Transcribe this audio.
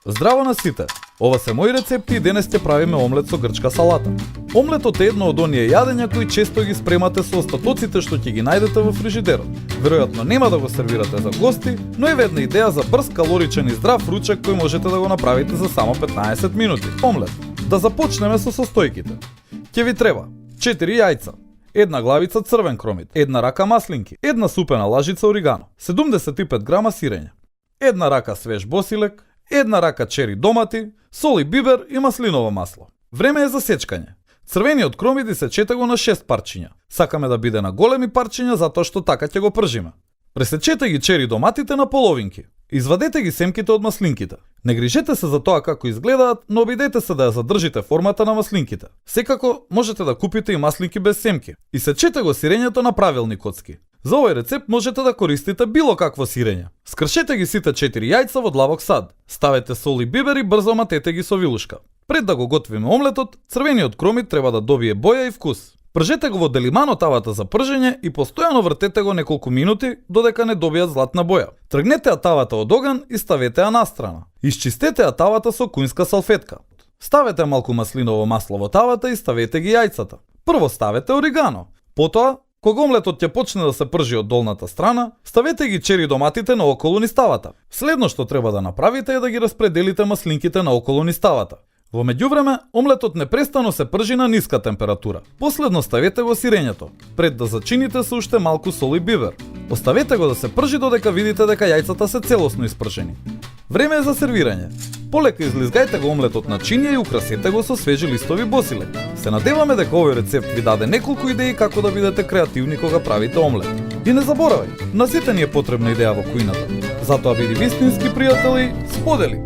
Здраво на сите! Ова се мои рецепти и денес ќе правиме омлет со грчка салата. Омлетот е едно од оние јадења кои често ги спремате со остатоците што ќе ги најдете во фрижидерот. Веројатно нема да го сервирате за гости, но е една идеја за брз, калоричен и здрав ручек кој можете да го направите за само 15 минути. Омлет. Да започнеме со состојките. Ќе ви треба 4 јајца, една главица црвен кромит, една рака маслинки, една супена лажица оригано, 75 грама сирење, една рака свеж босилек, една рака чери домати, сол и бибер и маслиново масло. Време е за сечкање. Црвениот кромит се сечете го на 6 парчиња. Сакаме да биде на големи парчиња затоа што така ќе го пржиме. Пресечете ги чери доматите на половинки. Извадете ги семките од маслинките. Не грижете се за тоа како изгледаат, но обидете се да ја задржите формата на маслинките. Секако можете да купите и маслинки без семки. И сечете го сирењето на правилни коцки. За овој рецепт можете да користите било какво сирење. Скршете ги сите 4 јајца во длабок сад. Ставете сол и бибер и брзо матете ги со вилушка. Пред да го готвиме омлетот, црвениот кромит треба да добие боја и вкус. Пржете го во делимано тавата за пржење и постојано вртете го неколку минути додека не добијат златна боја. Тргнете ја тавата од оган и ставете ја настрана. Исчистете ја тавата со кујнска салфетка. Ставете малку маслиново масло во тавата и ставете ги јајцата. Прво ставете оригано. Потоа, кога омлетот ќе почне да се пржи од долната страна, ставете ги чери доматите наоколу низ тавата. Следно што треба да направите е да ги распределите маслинките наоколу низ тавата. Во меѓувреме, омлетот непрестано се пржи на ниска температура. Последно ставете го сирењето, пред да зачините со уште малку сол и бибер. Оставете го да се пржи додека видите дека јајцата се целосно испржени. Време е за сервирање. Полека излизгајте го омлетот на чинија и украсете го со свежи листови босилек. Се надеваме дека овој рецепт ви даде неколку идеи како да бидете креативни кога правите омлет. И не заборавај, на сите ни е потребна идеја во кујната. Затоа биди вистински пријател и сподели!